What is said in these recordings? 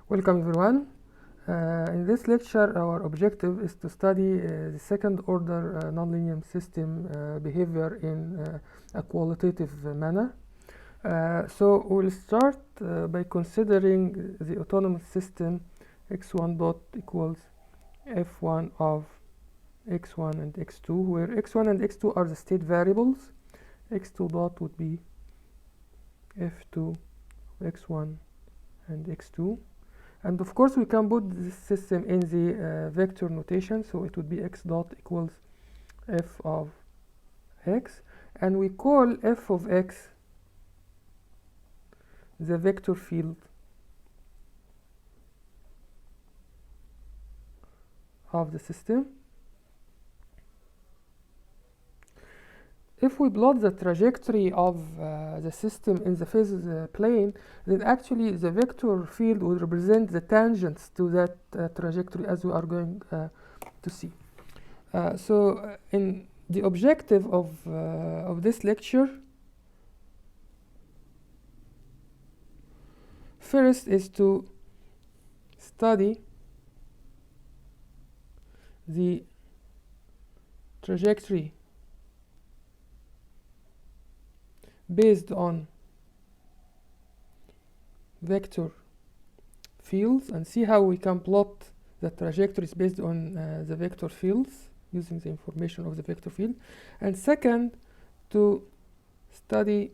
Welcome everyone. In this lecture, our objective is to study the second order nonlinear system behavior in a qualitative manner. So we'll start by considering the autonomous system x1 dot equals f1 of x1 and x2, where x1 and x2 are the state variables. x2 dot would be f2 x1 and x2. And of course we can put this system in the vector notation, so it would be x dot equals f of x, and we call f of x the vector field of the system. If we plot the trajectory of the system in the phase plane, then actually the vector field will represent the tangents to that trajectory, as we are going to see. In the objective of this lecture, first is to study the trajectory based on vector fields and see how we can plot the trajectories based on the vector fields using the information of the vector field. And second, to study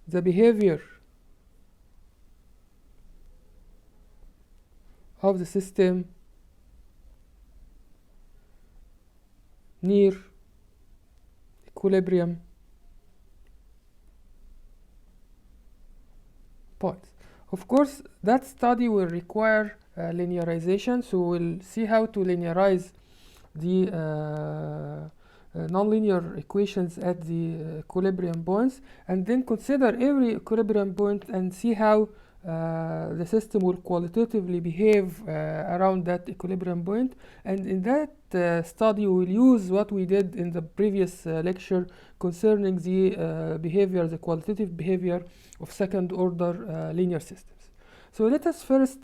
the behavior of the system near equilibrium points. Of course, that study will require linearization, so we'll see how to linearize the nonlinear equations at the equilibrium points, and then consider every equilibrium point and see how the system will qualitatively behave around that equilibrium point. And in that study, we will use what we did in the previous lecture concerning the behavior, the qualitative behavior of second order linear systems. So let us first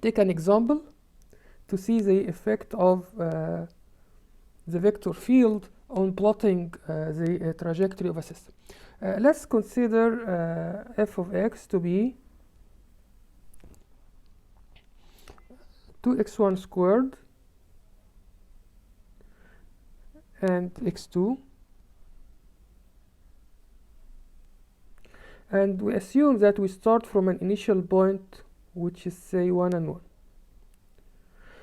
take an example to see the effect of the vector field on plotting the trajectory of a system. Let's consider f of x to be 2x1 squared and x2, and we assume that we start from an initial point which is, say, 1 and 1.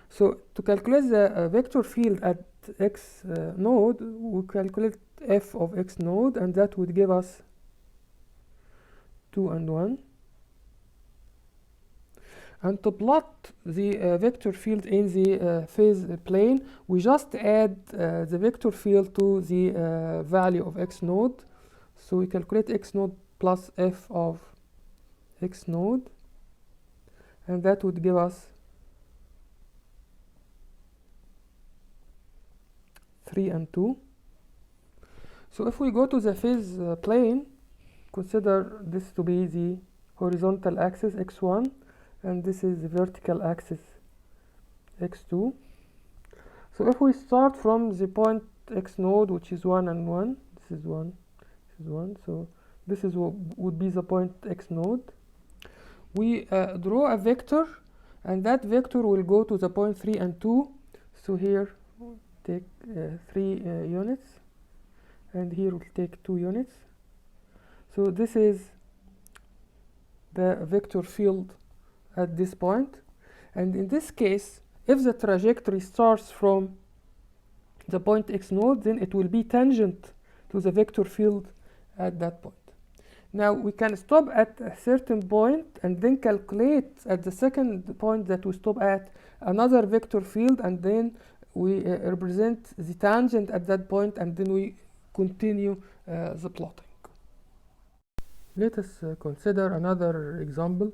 So to calculate the vector field at x node, we calculate f of x node, and that would give us 2 and 1. And to plot the vector field in the phase plane, we just add the vector field to the value of x node. So we calculate x node plus f of x node, and that would give us 3 and 2. So if we go to the phase plane, consider this to be the horizontal axis x1, and this is the vertical axis x2. So if we start from the point x node, which is 1 and 1, this is 1, this is 1, so this is what would be the point x node. We draw a vector, and that vector will go to the point 3 and 2. So here we'll take 3 units, and here we'll take 2 units. So this is the vector field at this point. And in this case, if the trajectory starts from the point x node, then it will be tangent to the vector field at that point. Now we can stop at a certain point and then calculate at the second point that we stop at another vector field, and then we represent the tangent at that point, and then we continue the plotting. Let us consider another example.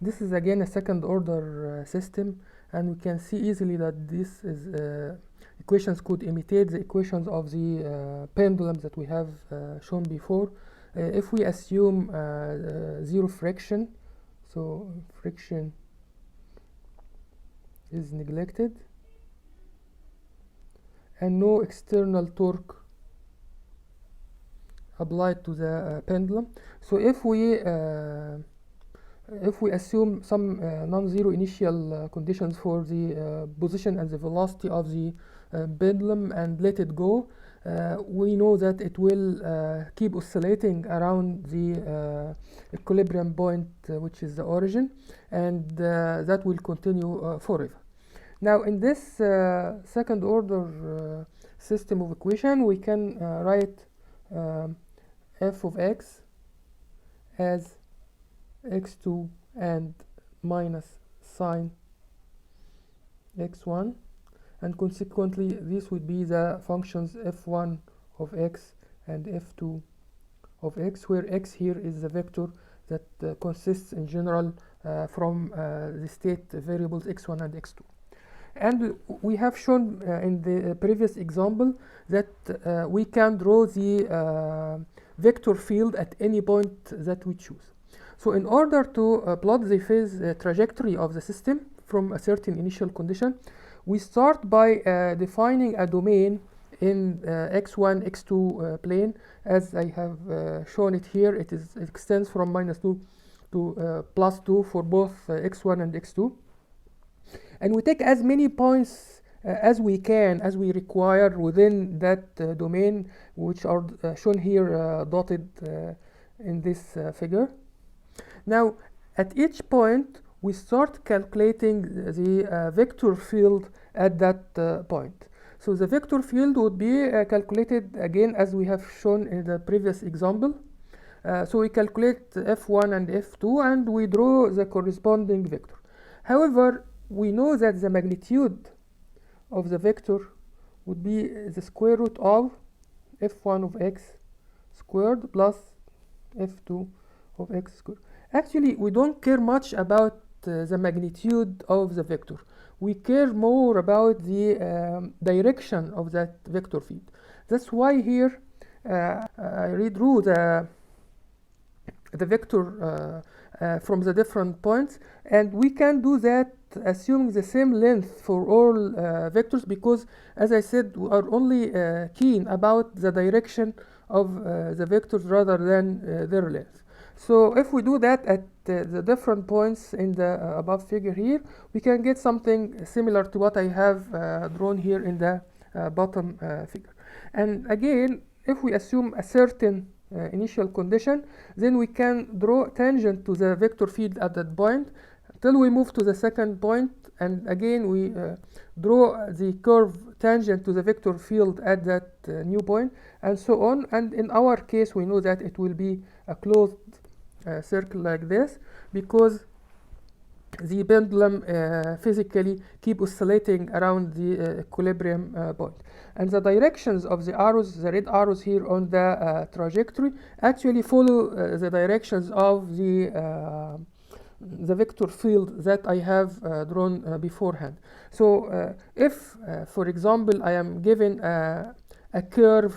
This is again a second order system, and we can see easily that this is equations could imitate the equations of the pendulums that we have shown before. If we assume zero friction, so friction is neglected, and no external torque applied to the pendulum. So if we assume some non-zero initial conditions for the position and the velocity of the pendulum and let it go, we know that it will keep oscillating around the equilibrium point, which is the origin, and that will continue forever. Now in this second order system of equation, we can write f of x as x2 and minus sine x1, and consequently this would be the functions f1 of x and f2 of x, where x here is the vector that consists in general from the state variables x1 and x2. And we have shown in the previous example that we can draw the vector field at any point that we choose. So in order to plot the phase trajectory of the system from a certain initial condition, we start by defining a domain in x1, x2 plane. As I have shown it here, it extends from -2 to +2 for both x1 and x2. And we take as many points as we can, as we require within that domain, which are shown here dotted in this figure. Now, at each point, we start calculating the vector field at that point. So the vector field would be calculated again as we have shown in the previous example. So we calculate f1 and f2 and we draw the corresponding vector. However, we know that the magnitude of the vector would be the square root of f1 of x squared plus f2 of x squared. Actually, we don't care much about the magnitude of the vector. We care more about the direction of that vector field. That's why here I redrew the vector from the different points, and we can do that assuming the same length for all vectors, because as I said, we are only keen about the direction of the vectors rather than their length. So if we do that at the different points in the above figure here, we can get something similar to what I have drawn here in the bottom figure. And again, if we assume a certain initial condition, then we can draw tangent to the vector field at that point till we move to the second point, and again we draw the curve tangent to the vector field at that new point, and so on. And in our case, we know that it will be a closed circle like this, because the pendulum physically keep oscillating around the equilibrium point. And the directions of the arrows, the red arrows here on the trajectory, actually follow the directions of the vector field that I have drawn beforehand. So if, for example, I am given a curve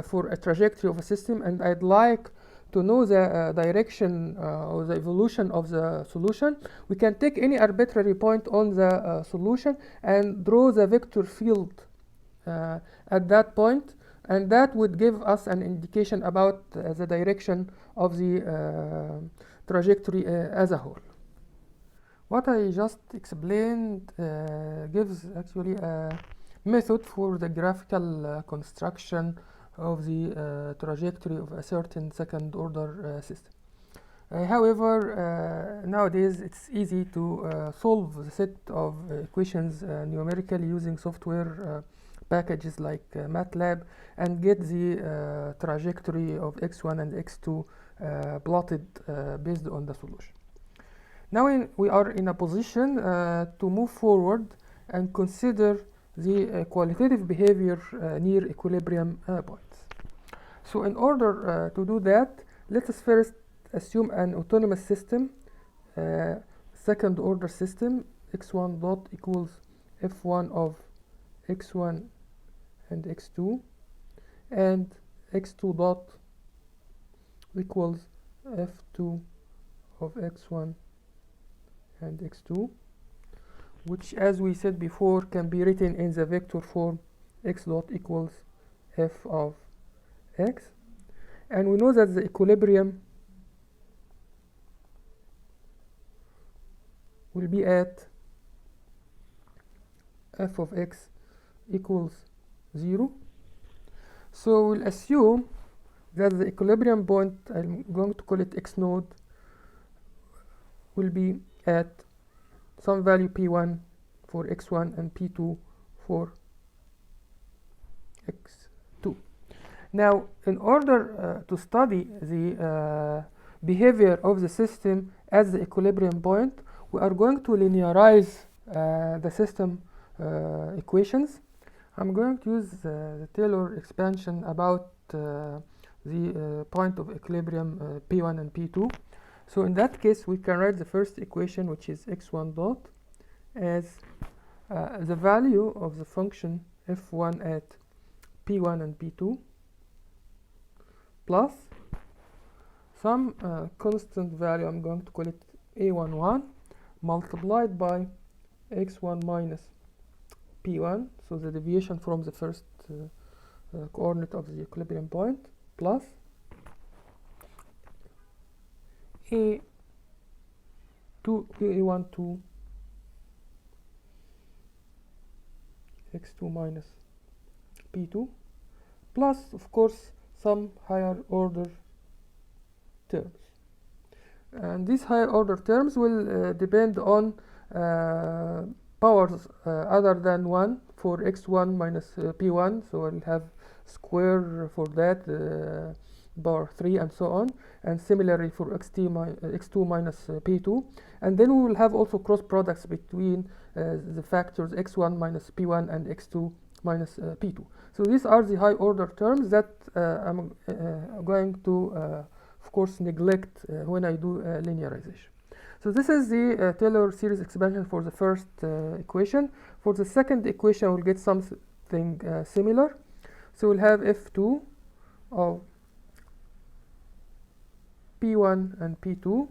for a trajectory of a system, and I'd like to know the direction or the evolution of the solution, we can take any arbitrary point on the solution and draw the vector field at that point, and that would give us an indication about the direction of the trajectory as a whole. What I just explained gives actually a method for the graphical construction of the trajectory of a certain second order system. However, nowadays it's easy to solve the set of equations numerically using software packages like MATLAB, and get the trajectory of x1 and x2 plotted based on the solution. Now we are in a position to move forward and consider the qualitative behavior near equilibrium points. So in order to do that, let us first assume an autonomous system, second order system, x1 dot equals f1 of x1 and x2, and x2 dot equals f2 of x1 and x2, which, as we said before, can be written in the vector form x dot equals f of x. And we know that the equilibrium will be at f of x equals 0. So we'll assume that the equilibrium point, I'm going to call it x node, will be at some value p1 for x1 and p2 for x2. Now, in order to study the behavior of the system at the equilibrium point, we are going to linearize the system equations. I'm going to use the Taylor expansion about the point of equilibrium p1 and p2. So in that case, we can write the first equation, which is x1 dot, as the value of the function f1 at p1 and p2 plus some constant value, I'm going to call it a11, multiplied by x1 minus p1, so the deviation from the first coordinate of the equilibrium point, plus a12 x2 minus p2, plus, of course, some higher order terms. And these higher order terms will depend on powers other than 1 for x1 minus p1, so I'll have square for that, power 3, and so on, and similarly for x2 minus p2. And then we will have also cross products between the factors x1 minus p1 and x2 minus p2. So these are the high order terms that I'm going to of course neglect when I do linearization. So this is the Taylor series expansion for the first equation. For the second equation, we'll get something similar. So we'll have f2 of p1 and p2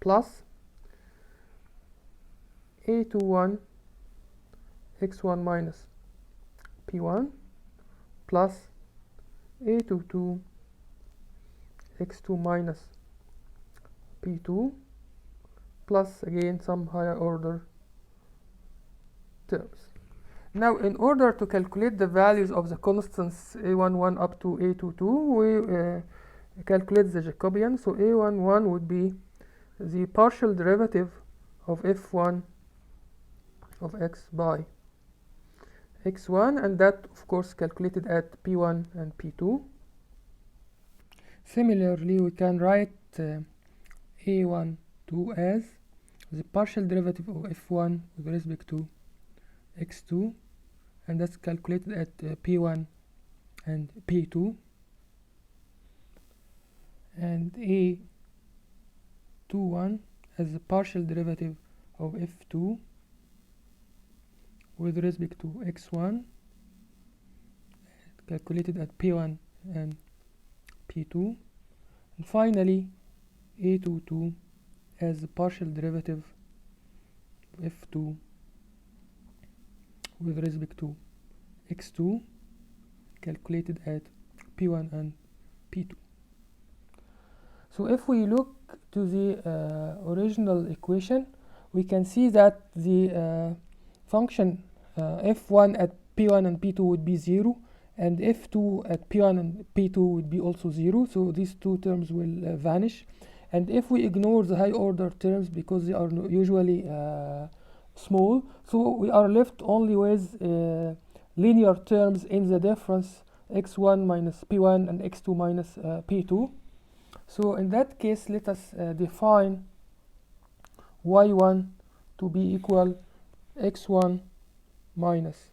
plus a21 x1 minus p1 plus a22 x2 minus p2 plus again some higher order terms. Now, in order to calculate the values of the constants a11 up to a22, we calculate the Jacobian. So a11 would be the partial derivative of f1 of x by x1, and that of course calculated at p1 and p2. Similarly, we can write a12 as the partial derivative of f1 with respect to x2, and that's calculated at p1 and p2, and a21 as the partial derivative of f2 with respect to x1, calculated at p1 and p2, and finally a22 as the partial derivative of f2 with respect to x2, calculated at p1 and p2. So if we look to the original equation, we can see that the function f1 at p1 and p2 would be 0, and f2 at p1 and p2 would be also 0, so these two terms will vanish. And if we ignore the high order terms because they are usually small, so we are left only with linear terms in the difference x1 minus p1 and x2 minus p2. So in that case, let us define y1 to be equal x1 minus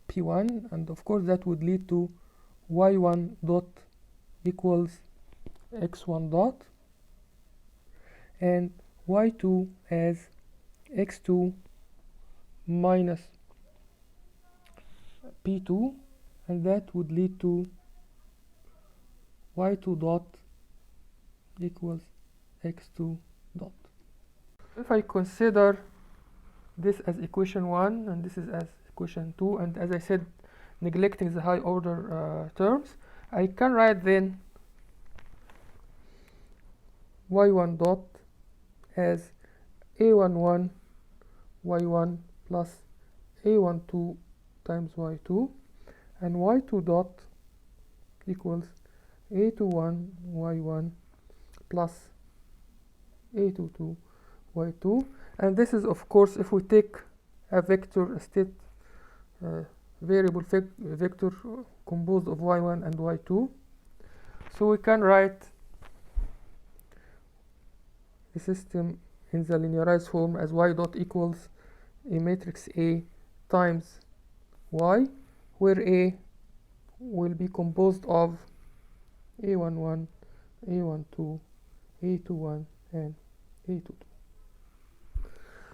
p1, and of course that would lead to y1 dot equals x1 dot, and y2 as x2 minus p2, and that would lead to y2 dot equals x2 dot. If I consider this as equation 1 and this is as equation 2, and as I said, neglecting the high order terms, I can write then y1 dot as a11 y1 plus a12 times y2, and y2 dot equals a21 y1 plus a22 y2. And this is, of course, if we take a vector, a state variable vector composed of y1 and y2. So we can write the system in the linearized form as y dot equals a matrix A times y, where A will be composed of a11, a12, a21, and a22.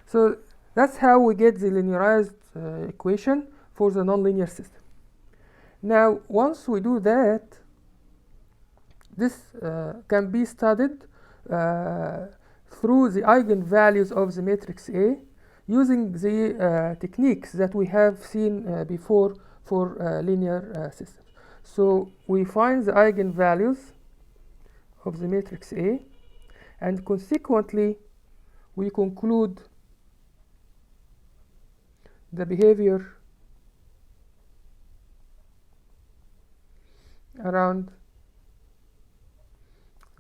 So that's how we get the linearized equation for the nonlinear system. Now, once we do that, this can be studied through the eigenvalues of the matrix A using the techniques that we have seen before for linear systems. So we find the eigenvalues of the matrix A, and consequently we conclude the behavior around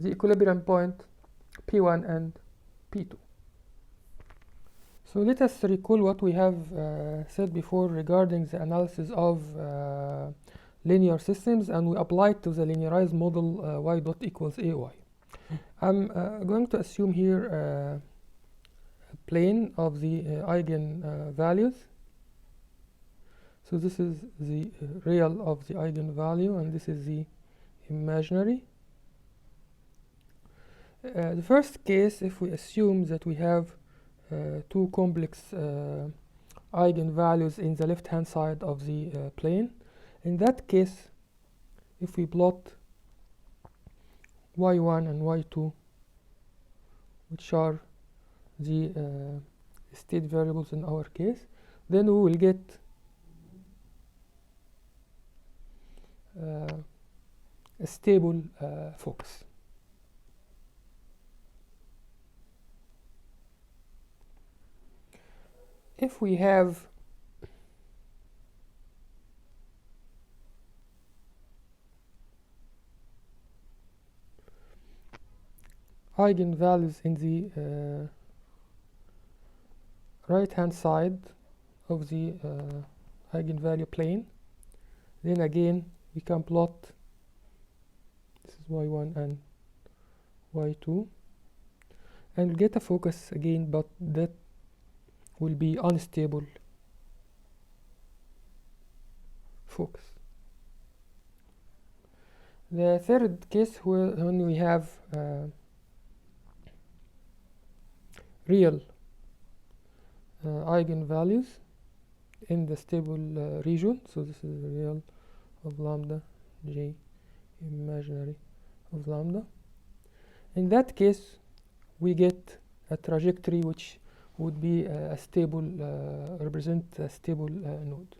the equilibrium point P1 and P2. So let us recall what we have said before regarding the analysis of linear systems, and we apply it to the linearized model y dot equals ay. I'm going to assume here a plane of the eigen values. So this is the real of the eigenvalue, and this is the imaginary. The first case, if we assume that we have two complex eigenvalues in the left hand side of the plane, in that case, if we plot y1 and y2, which are the state variables in our case, then we will get a stable focus. If we have eigenvalues in the right hand side of the eigenvalue plane, then again we can plot, this is y1 and y2, and get a focus again, but that will be unstable focus. The third case, when we have real eigenvalues in the stable region, so this is the real of lambda j, imaginary of lambda. In that case, we get a trajectory which would be a stable, represent a stable node.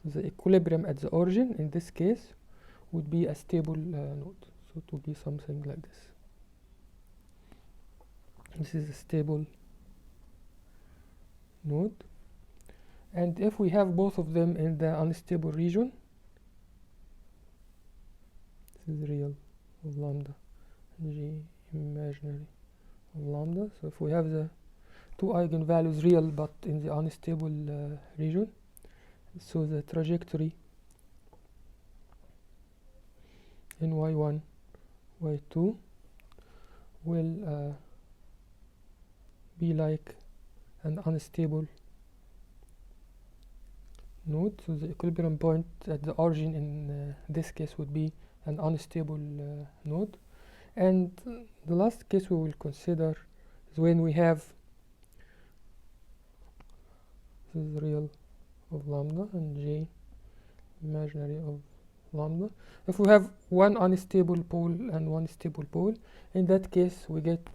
The equilibrium at the origin in this case would be a stable node. So it would be something like this. This is a stable node. And if we have both of them in the unstable region, this is real of lambda, g imaginary of lambda. So if we have the two eigenvalues real but in the unstable region, so the trajectory in y1, y2 will be like an unstable node. So the equilibrium point at the origin in this case would be an unstable node. And the last case we will consider is when we have, this is real of lambda and j imaginary of lambda. If we have one unstable pole and one stable pole, in that case we get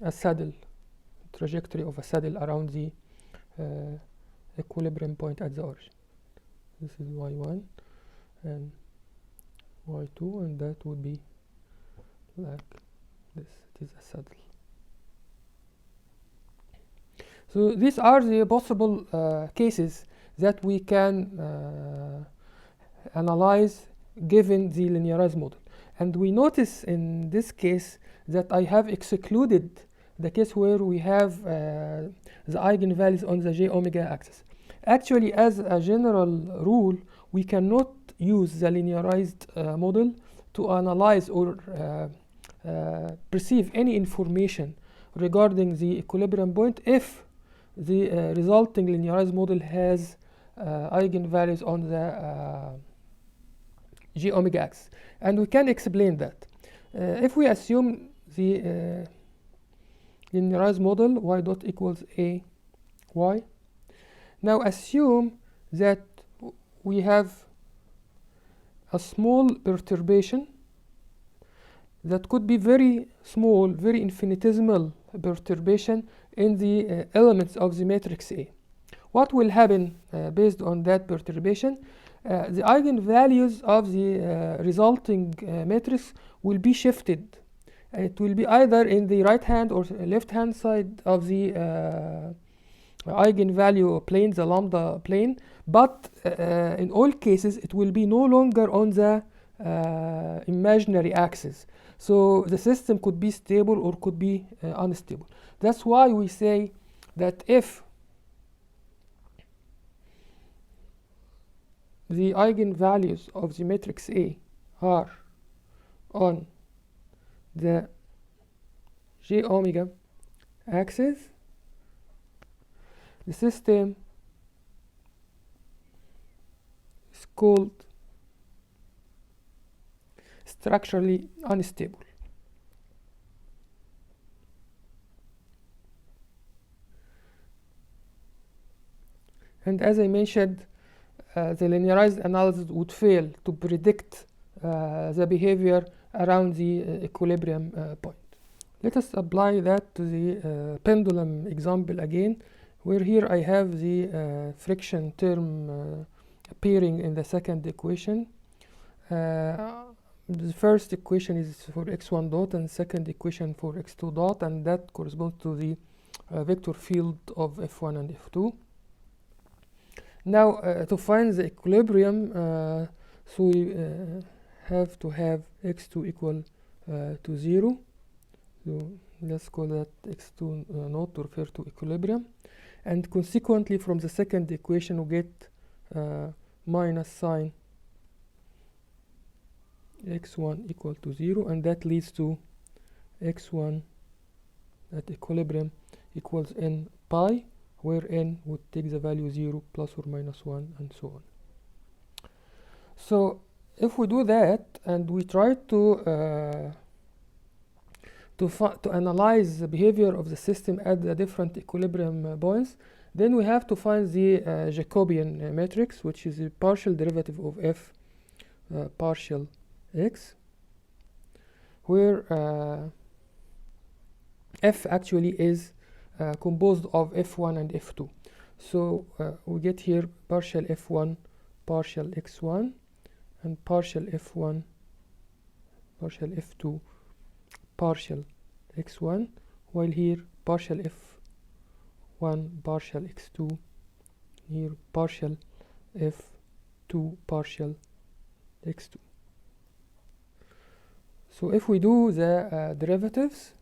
a saddle, trajectory of a saddle around the equilibrium point at the origin. This is y1 and y2, and that would be like this. It is a saddle. So these are the possible cases that we can analyze given the linearized model. And we notice in this case that I have excluded the case where we have the eigenvalues on the j omega axis. Actually, as a general rule, we cannot use the linearized model to analyze or perceive any information regarding the equilibrium point if the resulting linearized model has eigenvalues on the j omega axis. And we can explain that. If we assume the linearized model y dot equals a y, now assume that we have a small perturbation that could be very small, very infinitesimal perturbation in the elements of the matrix A. What will happen based on that perturbation? The eigenvalues of the resulting matrix will be shifted. It will be either in the right hand or left hand side of the eigenvalue plane, the lambda plane, but in all cases it will be no longer on the imaginary axis. So the system could be stable or could be unstable. That's why we say that if the eigenvalues of the matrix A are on the j omega axis, the system is called structurally unstable. And as I mentioned, the linearized analysis would fail to predict the behavior around the equilibrium point. Let us apply that to the pendulum example again, where here I have the friction term appearing in the second equation. The first equation is for x1 dot and second equation for x2 dot, and that corresponds to the vector field of f1 and f2. Now to find the equilibrium, so we have to have x2 equal to 0. So let's call that x2 naught to refer to equilibrium. And consequently, from the second equation, we get minus sine x1 equal to 0, and that leads to x1 at equilibrium equals n pi, where n would take the value 0 plus or minus 1 and so on. So if we do that and we try to analyze the behavior of the system at the different equilibrium points, then we have to find the Jacobian matrix, which is a partial derivative of f partial x, where f actually is composed of f1 and f2. So we get here partial f1 partial x1 and partial f1 partial f2 partial x1, while here partial f1 partial x2, here partial f2 partial x2. So if we do the derivatives,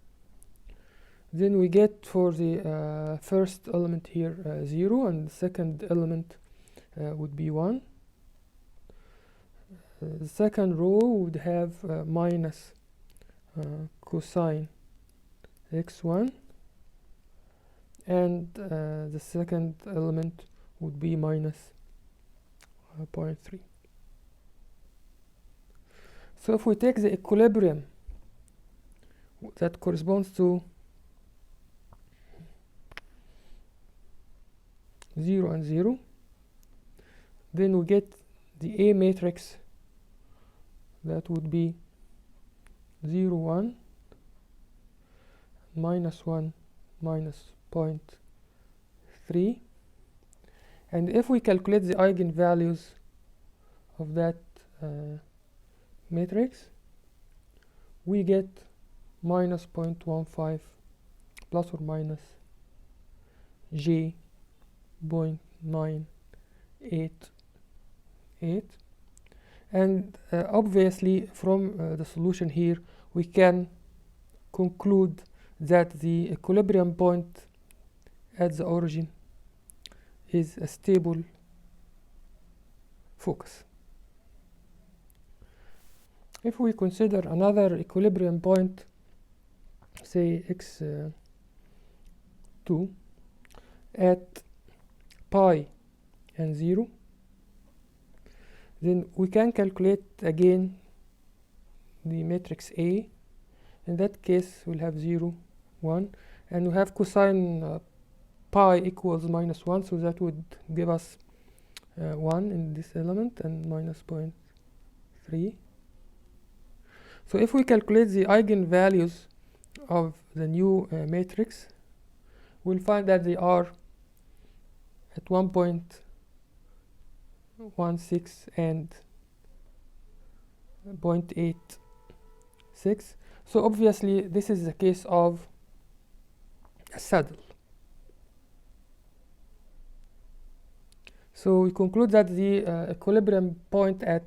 then we get for the first element here 0, and the second element would be 1. The second row would have minus cosine x1, and the second element would be minus 0.3. So if we take the equilibrium that corresponds to 0 and 0, then we get the A matrix that would be 0, 1, -1 minus 0.3. And if we calculate the eigenvalues of that matrix, we get minus 0.15 plus or minus j 0.988. And obviously from the solution here we can conclude that the equilibrium point at the origin is a stable focus. If we consider another equilibrium point, say x2 at pi and 0, then we can calculate again the matrix A. In that case we'll have 0, 1, and we have cosine pi equals -1, so that would give us 1 in this element and minus 0.3. So if we calculate the eigenvalues of the new matrix, we'll find that they are at 1.16 and 0.86. So obviously this is a case of a saddle. So we conclude that the equilibrium point at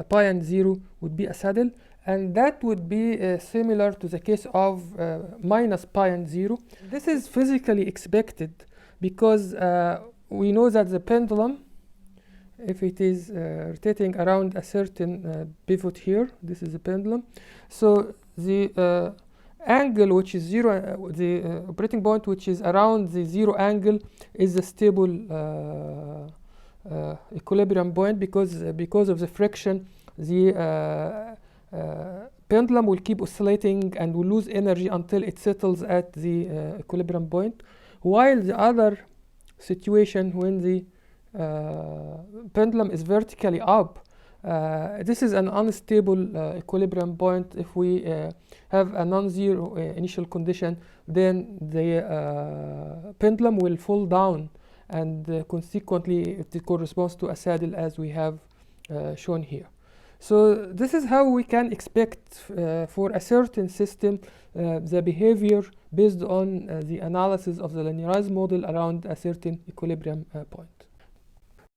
pi and 0 would be a saddle, and that would be similar to the case of minus pi and 0. This is physically expected because we know that the pendulum, if it is rotating around a certain pivot here, this is the pendulum, so the angle which is 0, the operating point which is around the 0 angle is a stable equilibrium point, because of the friction the pendulum will keep oscillating and will lose energy until it settles at the equilibrium point, while the other situation, when the pendulum is vertically up, this is an unstable equilibrium point. If we have a non-zero initial condition, then the pendulum will fall down, and consequently it corresponds to a saddle, as we have shown here. So this is how we can expect for a certain system the behavior based on the analysis of the linearized model around a certain equilibrium point.